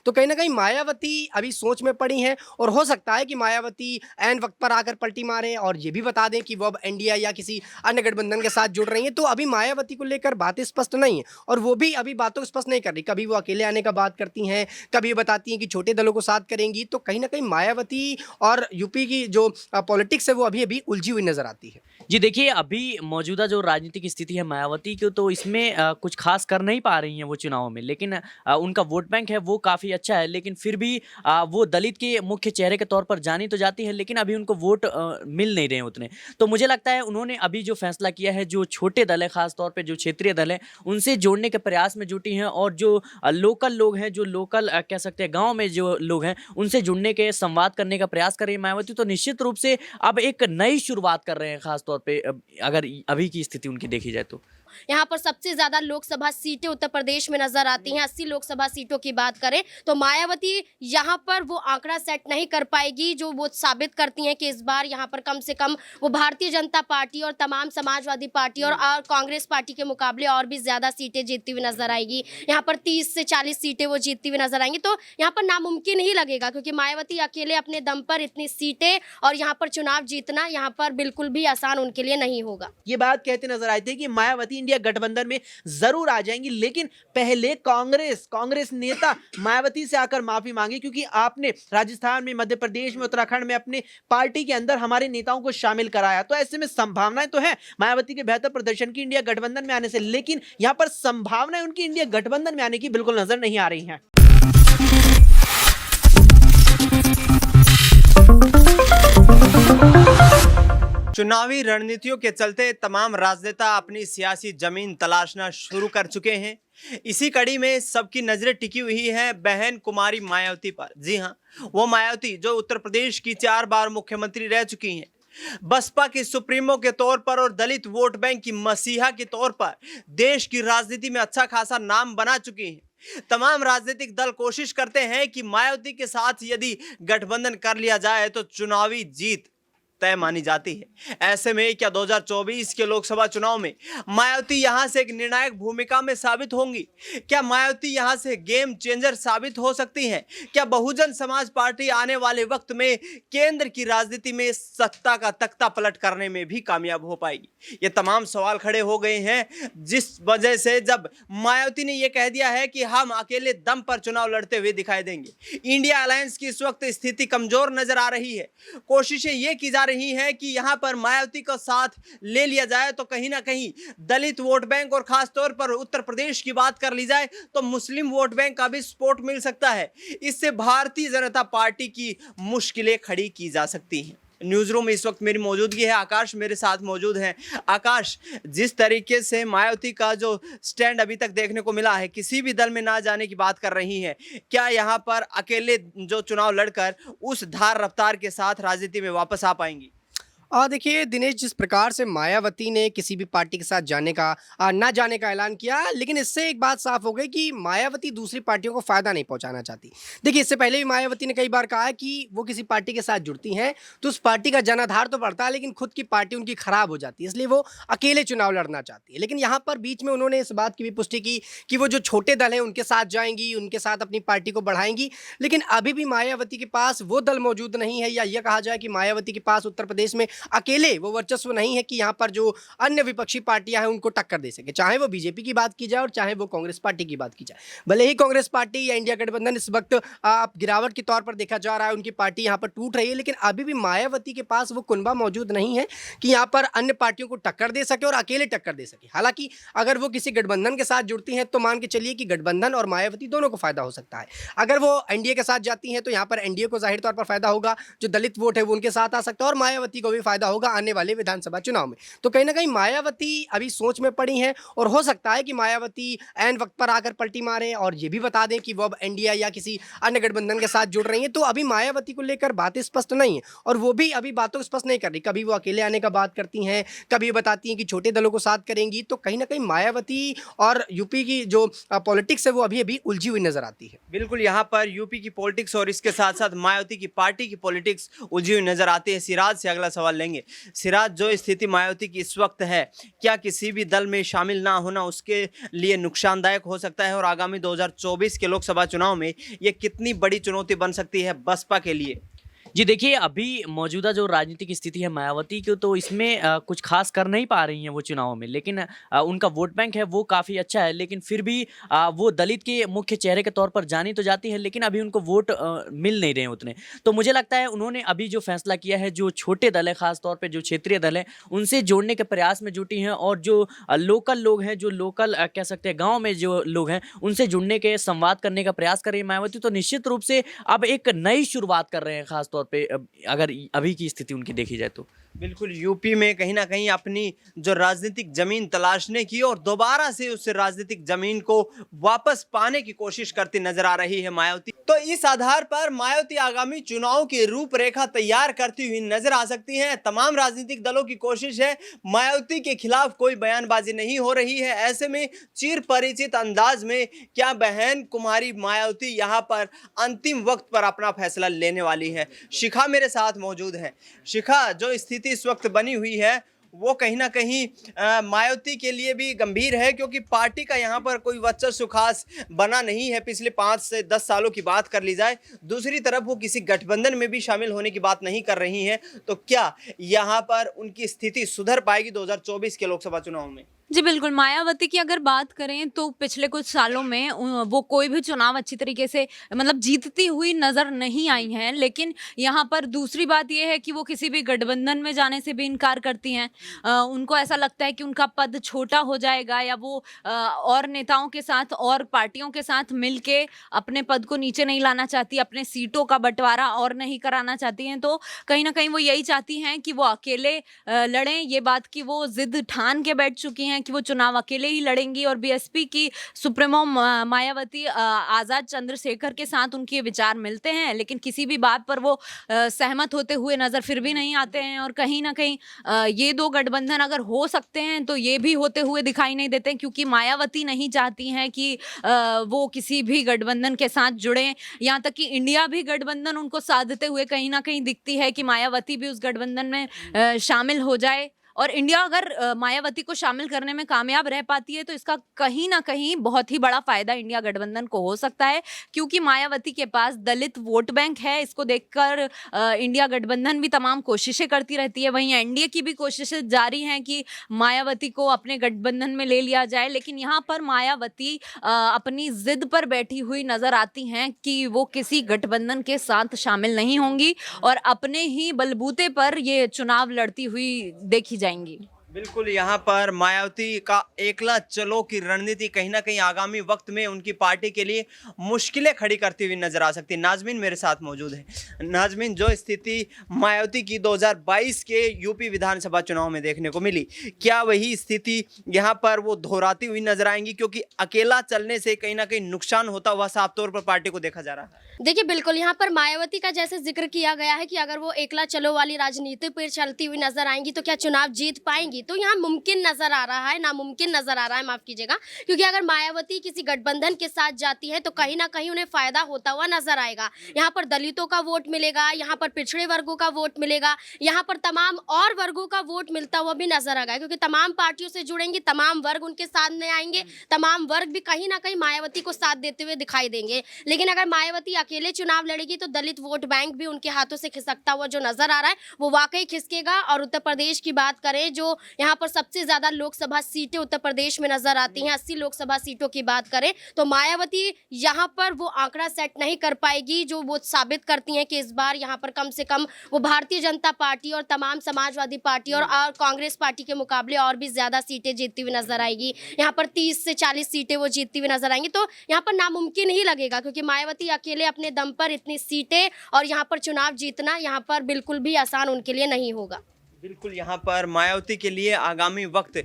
तो कहीं न कहीं मायावती अभी सोच में पड़ी हैं और हो सकता है कि मायावती ऐन वक़्त पर आकर पलटी मारें और ये भी बता दें कि वो अब एनडीए या किसी अन्य गठबंधन के साथ जुड़ रही हैं। तो अभी मायावती को लेकर बातें स्पष्ट नहीं हैं और वो भी अभी बातों को स्पष्ट नहीं कर रही। कभी वो अकेले आने का बात करती हैं, कभी ये बताती हैं कि छोटे दलों को साथ करेंगी। तो कहीं न कहीं मायावती और यूपी की जो पॉलिटिक्स है वो अभी-अभी उलझी हुई नज़र आती है। जी देखिए, अभी मौजूदा जो राजनीतिक स्थिति है मायावती की, तो इसमें कुछ ख़ास कर नहीं पा रही हैं वो चुनाव में। लेकिन उनका वोट बैंक है वो काफ़ी अच्छा है, लेकिन फिर भी वो दलित के मुख्य चेहरे के तौर पर जानी तो जाती है, लेकिन अभी उनको वोट मिल नहीं रहे हैं उतने। तो मुझे लगता है उन्होंने अभी जो फ़ैसला किया है, जो छोटे दल हैं, ख़ास तौर पे जो क्षेत्रीय दल हैं, उनसे जोड़ने के प्रयास में जुटी हैं और जो लोकल लोग हैं, जो लोकल कह सकते हैं गाँव में जो लोग हैं, उनसे जुड़ने के, संवाद करने का प्रयास कर रही है मायावती। तो निश्चित रूप से अब एक नई शुरुआत कर रहे हैं, ख़ास तौर पे अगर अभी की स्थिति उनकी देखी जाए तो। यहाँ पर सबसे ज़्यादा लोकसभा सीटें उत्तर प्रदेश में नजर आती हैं। 80 लोकसभा सीटों की बात करें तो मायावती यहाँ पर वो आंकड़ा सेट नहीं कर पाएगी जो वो साबित करती हैं कि इस बार यहाँ पर कम से कम वो भारतीय जनता पार्टी और तमाम समाजवादी पार्टी और कांग्रेस पार्टी के मुकाबले और भी ज़्यादा सीटें जीतती हुई नजर आएगी। यहाँ पर 30 से 40 सीटें वो जीतती हुई नजर आएंगी। तो यहाँ पर नामुमकिन ही लगेगा क्योंकि मायावती अकेले अपने दम पर इतनी सीटें और यहाँ पर चुनाव जीतना यहाँ पर बिल्कुल भी आसान उनके लिए नहीं होगा। ये बात कहते नजर आए थे कि मायावती इंडिया गठबंधन में जरूर आ जाएंगी, लेकिन पहले कांग्रेस नेता मायावती से आकर माफी मांगी क्योंकि आपने राजस्थान में, मध्य प्रदेश में, उत्तराखंड में अपने पार्टी के अंदर हमारे नेताओं को शामिल कराया। तो ऐसे में संभावनाएं तो है मायावती के बेहतर प्रदर्शन की इंडिया गठबंधन में आने से, लेकिन यहां पर संभावनाएं उनकी इंडिया गठबंधन में आने की बिल्कुल नजर नहीं आ रही हैं। चुनावी रणनीतियों के चलते तमाम राजनेता अपनी सियासी जमीन तलाशना शुरू कर चुके हैं। इसी कड़ी में सबकी नजरें टिकी हुई है बहन कुमारी मायावती पर। जी हां, वो मायावती जो उत्तर प्रदेश की 4 बार मुख्यमंत्री रह चुकी हैं, बसपा की सुप्रीमो के तौर पर और दलित वोट बैंक की मसीहा के तौर पर देश की राजनीति में अच्छा खासा नाम बना चुकी हैं। तमाम राजनीतिक दल कोशिश करते हैं कि मायावती के साथ यदि गठबंधन कर लिया जाए तो चुनावी जीत तय मानी जाती है। ऐसे में क्या 2024 के लोकसभा चुनाव में मायावती यहां से एक निर्णायक भूमिका में साबित होंगी? क्या मायावती यहां से गेम चेंजर साबित हो सकती हैं? क्या बहुजन समाज पार्टी आने वाले वक्त में केंद्र की राजनीति में सत्ता का तख्ता पलट करने में भी कामयाब हो पाएगी? ये तमाम सवाल खड़े हो गए हैं, जिस वजह से जब मायावती ने यह कह दिया है कि हम अकेले दम पर चुनाव लड़ते हुए दिखाई देंगे। इंडिया अलायंस की इस वक्त स्थिति कमजोर नजर आ रही है। कोशिशें ये की जा रही है कि यहां पर मायावती को साथ ले लिया जाए तो कहीं ना कहीं दलित वोट बैंक और खास तौर पर उत्तर प्रदेश की बात कर ली जाए तो मुस्लिम वोट बैंक का भी सपोर्ट मिल सकता है। इससे भारतीय जनता पार्टी की मुश्किलें खड़ी की जा सकती हैं। न्यूज़ रूम में इस वक्त मेरी मौजूदगी है, आकाश मेरे साथ मौजूद हैं। आकाश, जिस तरीके से मायावती का जो स्टैंड अभी तक देखने को मिला है, किसी भी दल में ना जाने की बात कर रही हैं, क्या यहाँ पर अकेले जो चुनाव लड़कर उस धार रफ्तार के साथ राजनीति में वापस आ पाएंगी? देखिए दिनेश, जिस प्रकार से मायावती ने किसी भी पार्टी के साथ जाने का ना जाने का ऐलान किया, लेकिन इससे एक बात साफ हो गई कि मायावती दूसरी पार्टियों को फ़ायदा नहीं पहुंचाना चाहती। देखिए, इससे पहले भी मायावती ने कई बार कहा है कि वो किसी पार्टी के साथ जुड़ती हैं तो उस पार्टी का जनाधार तो बढ़ता है, लेकिन खुद की पार्टी उनकी खराब हो जाती है, इसलिए वो अकेले चुनाव लड़ना चाहती है। लेकिन यहाँ पर बीच में उन्होंने इस बात की भी पुष्टि की कि वो जो छोटे दल हैं उनके साथ जाएंगी, उनके साथ अपनी पार्टी को बढ़ाएंगी। लेकिन अभी भी मायावती के पास वो दल मौजूद नहीं है, या यह कहा जाए कि मायावती के पास उत्तर प्रदेश में अकेले वो वर्चस्व नहीं है कि यहाँ पर जो अन्य विपक्षी पार्टियां हैं उनको टक्कर दे सके, चाहे वो बीजेपी की बात की जाए और चाहे वो कांग्रेस पार्टी की बात की जाए। भले ही कांग्रेस पार्टी या इंडिया गठबंधन इस वक्त गिरावट के तौर पर देखा जा रहा है, उनकी पार्टी यहाँ पर टूट रही है, लेकिन अभी भी मायावती के पास वो कुनबा मौजूद नहीं है कि यहाँ पर अन्य पार्टियों को टक्कर दे सके और अकेले टक्कर दे सके। हालांकि अगर वो किसी गठबंधन के साथ जुड़ती हैं तो मान के चलिए कि गठबंधन और मायावती दोनों को फायदा हो सकता है। अगर वो एनडीए के साथ जाती हैं तो यहाँ पर एनडीए को जाहिर तौर पर फायदा होगा, जो दलित वोट है वो उनके साथ आ सकता है और मायावती को भी फायदा होगा आने वाले विधानसभा चुनाव में। तो कहीं ना कहीं मायावती अभी सोच में पड़ी हैं और हो सकता है कि मायावती ऐन वक्त पर आकर पलटी मारें और ये भी बता दें कि वो अब एनडीए या किसी अन्य गठबंधन के साथ जुड़ रही हैं। तो अभी मायावती को लेकर बातें स्पष्ट नहीं है और वो भी अभी बातों को स्पष्ट नहीं कर रही। कभी वो अकेले आने का बात करती हैं, कभी ये बताती हैं कि छोटे दलों को साथ करेंगी। तो कहीं ना कहीं मायावती और यूपी की जो पॉलिटिक्स है वो अभी उलझी हुई नजर आती है। बिल्कुल, यहाँ पर यूपी की पॉलिटिक्स और इसके साथ साथ मायावती की पार्टी की पॉलिटिक्स उलझी हुई नजर आती है। सिराज से अगला सवाल लेंगे। सिराज, जो स्थिति मायावती की इस वक्त है, क्या किसी भी दल में शामिल ना होना उसके लिए नुकसानदायक हो सकता है और आगामी 2024 के लोकसभा चुनाव में ये कितनी बड़ी चुनौती बन सकती है बसपा के लिए? जी देखिए, अभी मौजूदा जो राजनीतिक स्थिति है मायावती की, तो इसमें कुछ खास कर नहीं पा रही हैं वो चुनाव में, लेकिन उनका वोट बैंक है वो काफ़ी अच्छा है, लेकिन फिर भी वो दलित के मुख्य चेहरे के तौर पर जानी तो जाती है, लेकिन अभी उनको वोट मिल नहीं रहे हैं उतने। तो मुझे लगता है उन्होंने अभी जो फैसला किया है, जो छोटे दल है, खास तौर पर जो क्षेत्रीय दल है, उनसे जोड़ने के प्रयास में जुटी हैं, और जो लोकल लोग हैं, जो लोकल कह सकते हैं गाँव में जो लोग हैं, उनसे जुड़ने के, संवाद करने का प्रयास कर रही है मायावती। तो निश्चित रूप से अब एक नई शुरुआत कर रहे हैं, खास तौर पे अगर अभी की स्थिति उनकी देखी जाए तो। बिल्कुल, यूपी में कहीं ना कहीं अपनी जो राजनीतिक जमीन तलाशने की और दोबारा से उस राजनीतिक जमीन को वापस पाने की कोशिश करती नजर आ रही है मायावती। तो इस आधार पर मायावती आगामी चुनाव की रूपरेखा तैयार करती हुई नजर आ सकती हैं। तमाम राजनीतिक दलों की कोशिश है, मायावती के खिलाफ कोई बयानबाजी नहीं हो रही है। ऐसे में चिर परिचित अंदाज में क्या बहन कुमारी मायावती यहाँ पर अंतिम वक्त पर अपना फैसला लेने वाली है? शिखा मेरे साथ मौजूद है। शिखा, जो स्थिति इस वक्त बनी हुई है वो कहीं ना कहीं मायावती के लिए भी गंभीर है, क्योंकि पार्टी का यहाँ पर कोई वर्चस्व खास बना नहीं है पिछले 5 से 10 सालों की बात कर ली जाए। दूसरी तरफ वो किसी गठबंधन में भी शामिल होने की बात नहीं कर रही हैं। तो क्या यहाँ पर उनकी स्थिति सुधर पाएगी 2024 के लोकसभा चुनाव में? जी बिल्कुल, मायावती की अगर बात करें तो पिछले कुछ सालों में वो कोई भी चुनाव अच्छी तरीके से मतलब जीतती हुई नज़र नहीं आई हैं। लेकिन यहाँ पर दूसरी बात ये है कि वो किसी भी गठबंधन में जाने से भी इनकार करती हैं। उनको ऐसा लगता है कि उनका पद छोटा हो जाएगा, या वो और नेताओं के साथ और पार्टियों के साथ मिलके अपने पद को नीचे नहीं लाना चाहती, अपने सीटों का बंटवारा और नहीं कराना चाहती हैं। तो कहीं ना कहीं वो यही चाहती हैं कि वो अकेले लड़ें। ये बात की वो जिद ठान के बैठ चुकी हैं कि वो चुनाव अकेले ही लड़ेंगी, और बीएसपी की सुप्रीमो मायावती आज़ाद चंद्रशेखर के साथ उनके विचार मिलते हैं, लेकिन किसी भी बात पर वो सहमत होते हुए नज़र फिर भी नहीं आते हैं। और कहीं ना कहीं ये दो गठबंधन अगर हो सकते हैं तो ये भी होते हुए दिखाई नहीं देते, क्योंकि मायावती नहीं चाहती हैं कि वो किसी भी गठबंधन के साथ जुड़ें। यहाँ तक कि इंडिया भी गठबंधन उनको साधते हुए कहीं ना कहीं दिखती है कि मायावती भी उस गठबंधन में शामिल हो जाए। और इंडिया अगर मायावती को शामिल करने में कामयाब रह पाती है तो इसका कहीं ना कहीं बहुत ही बड़ा फायदा इंडिया गठबंधन को हो सकता है, क्योंकि मायावती के पास दलित वोट बैंक है। इसको देखकर इंडिया गठबंधन भी तमाम कोशिशें करती रहती है। वहीं एनडीए की भी कोशिशें जारी हैं कि मायावती को अपने गठबंधन में ले लिया जाए, लेकिन यहाँ पर मायावती अपनी जिद पर बैठी हुई नजर आती हैं कि वो किसी गठबंधन के साथ शामिल नहीं होंगी और अपने ही बलबूते पर ये चुनाव लड़ती हुई देखी जाएंगी। बिल्कुल, यहाँ पर मायावती का एकला चलो की रणनीति कहीं ना कहीं आगामी वक्त में उनकी पार्टी के लिए मुश्किलें खड़ी करती हुई नजर आ सकती है। नाजमीन मेरे साथ मौजूद है। नाजमीन, जो स्थिति मायावती की 2022 के यूपी विधानसभा चुनाव में देखने को मिली, क्या वही स्थिति यहाँ पर वो दोहराती हुई नजर आएंगी? क्योंकि अकेला चलने से कहीं ना कहीं नुकसान होता हुआ साफ तौर पर पार्टी को देखा जा रहा है। देखिए बिल्कुल, यहाँ पर मायावती का जैसे जिक्र किया गया है कि अगर वो एकला चलो वाली राजनीति पर चलती हुई नजर आएंगी तो क्या चुनाव जीत पाएंगी? तो यहाँ मुमकिन नजर आ रहा है, नामुमकिन नजर आ रहा है, माफ कीजिएगा, क्योंकि अगर मायावती किसी गठबंधन के साथ जाती है तो कहीं ना कहीं उन्हें फायदा होता हुआ नजर आएगा। यहाँ पर दलितों का वोट मिलेगा, यहाँ पर पिछड़े वर्गों का वोट मिलेगा, यहाँ पर तमाम और वर्गों का वोट मिलता हुआ भी नजर आएगा, क्योंकि तमाम पार्टियों से जुड़ेंगी, तमाम वर्ग उनके सामने आएंगे, तमाम वर्ग भी कहीं ना कहीं मायावती को साथ देते हुए दिखाई देंगे। लेकिन अगर मायावती अकेले चुनाव लड़ेगी तो दलित वोट बैंक भी उनके हाथों से खिसकता हुआ जो नजर आ रहा है वो वाकई खिसकेगा। और उत्तर प्रदेश की बात करें, जो यहाँ पर सबसे ज्यादा लोकसभा सीटें उत्तर प्रदेश में नजर आती हैं, 80 लोकसभा सीटों की बात करें तो मायावती यहाँ पर वो आंकड़ा सेट नहीं कर पाएगी, जो वो साबित करती हैं कि इस बार यहाँ पर कम से कम वो भारतीय जनता पार्टी और तमाम समाजवादी पार्टी और कांग्रेस पार्टी के मुकाबले और भी ज्यादा सीटें जीतती हुई नजर आएगी। यहाँ पर 30 से 40 सीटें वो जीतती हुई नजर आएंगी। तो यहाँ पर नामुमकिन ही लगेगा, क्योंकि मायावती अकेले अपने दम पर इतनी सीटें और यहाँ पर चुनाव जीतना यहाँ पर बिल्कुल भी आसान उनके लिए नहीं होगा। बिल्कुल, यहाँ पर मायावती के लिए आगामी वक्त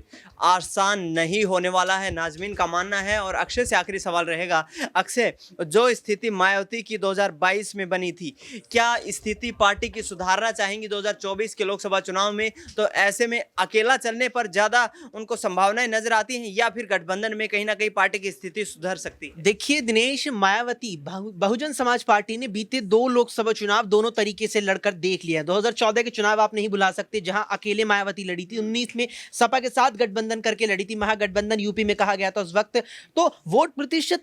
आसान नहीं होने वाला है, नाजमीन का मानना है। और अक्षय से आखिरी सवाल रहेगा। अक्षय, जो स्थिति मायावती की 2022 में बनी थी, क्या स्थिति पार्टी की सुधारना चाहेंगी 2024 के लोकसभा चुनाव में? तो ऐसे में अकेला चलने पर ज़्यादा उनको संभावनाएं नजर आती हैं, या फिर गठबंधन में कहीं ना कहीं पार्टी की स्थिति सुधर सकती है? देखिए दिनेश, मायावती बहुजन समाज पार्टी ने बीते 2 लोकसभा चुनाव दोनों तरीके से लड़कर देख लिया है। 2014 के चुनाव आप नहीं भुला सकते, जहां अकेले मायावती लड़ी थी, 19 में सपा के साथ गठबंधन करके लड़ी थी, महागठबंधन यूपी में कहा गया था उस वक्त। तो वोट प्रतिशत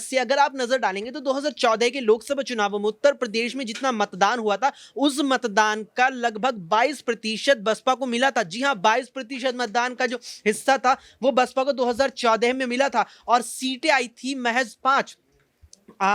से अगर आप नजर डालेंगे तो 2014 के लोकसभा चुनावों में उत्तर प्रदेश में जितना मतदान हुआ था उस मतदान का लगभग 22% बसपा को मिला था। जी हां, 22% मतदान का जो हिस्सा था वो बसपा को 2014 में मिला था और सीटें आई थी महज 5।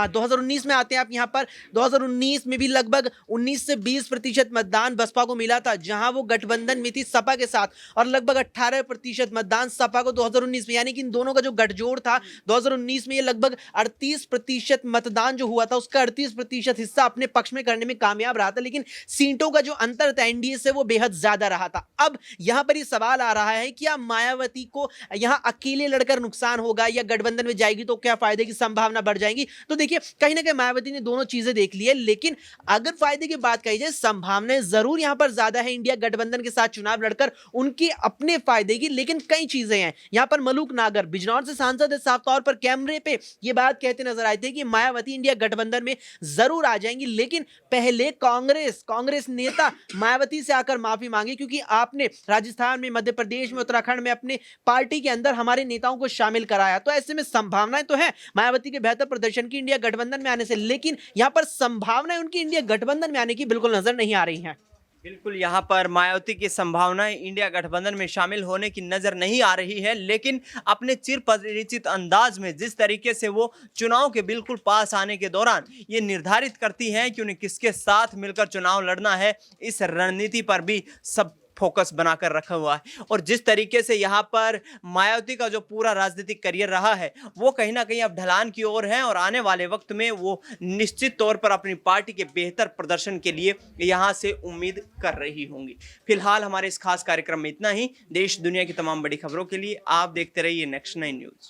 2019 में आते हैं आप यहाँ पर, 2019 में भी लगभग 19 से 20% मतदान बसपा को मिला था, जहां वो गठबंधन में थी सपा के साथ, और लगभग 18% मतदान सपा को 2019 में, यानी कि इन दोनों का जो गठजोड़ था 2019 में ये लगभग 38% मतदान जो हुआ था उसका 38% हिस्सा अपने पक्ष में करने में कामयाब रहा था। लेकिन सीटों का जो अंतर था एनडीए से वो बेहद ज्यादा रहा था। अब यहां पर ये सवाल आ रहा है कि क्या मायावती को यहां अकेले लड़कर नुकसान होगा या गठबंधन में जाएगी तो क्या फायदे की संभावना बढ़ जाएगी? तो देखिए कहीं ना कहीं मायावती ने दोनों चीजें देख ली है, लेकिन अगर फायदे की बात कही जाए संभावनाएं जरूर यहां पर ज्यादा है इंडिया गठबंधन के साथ चुनाव लड़कर उनके अपने फायदे की। लेकिन कई चीजें हैं यहां पर। मलूक नागर बिजनौर से सांसद है, साफ तौर पर कैमरे पे ये बात कहते नजर आए थे कि मायावती इंडिया गठबंधन में जरूर आ जाएंगी, लेकिन पहले कांग्रेस नेता मायावती से आकर माफी मांगे, क्योंकि आपने राजस्थान में, मध्य प्रदेश में, उत्तराखंड में अपने पार्टी के अंदर हमारे नेताओं को शामिल कराया। तो ऐसे में संभावनाएं तो है मायावती के बेहतर प्रदर्शन की इंडिया गठबंधन में आने से, लेकिन यहां पर संभावनाएं उनकी इंडिया गठबंधन में आने की बिल्कुल नजर नहीं आ रही हैं। बिल्कुल, यहाँ पर मायावती की संभावनाएं इंडिया गठबंधन में शामिल होने की नजर नहीं आ रही है, लेकिन अपने चिर परिचित अंदाज में जिस तरीके से वो चुनाव के बिल्कुल पास आने के दौरान ये निर्धारित करती हैं कि उन्हें किसके साथ मिलकर चुनाव लड़ना है, इस रणनीति पर भी सब फोकस बनाकर रखा हुआ है। और जिस तरीके से यहाँ पर मायावती का जो पूरा राजनीतिक करियर रहा है वो कहीं ना कहीं अब ढलान की ओर है, और आने वाले वक्त में वो निश्चित तौर पर अपनी पार्टी के बेहतर प्रदर्शन के लिए यहाँ से उम्मीद कर रही होंगी। फिलहाल हमारे इस खास कार्यक्रम में इतना ही। देश दुनिया की तमाम बड़ी खबरों के लिए आप देखते रहिए नेक्स्ट 9 न्यूज़।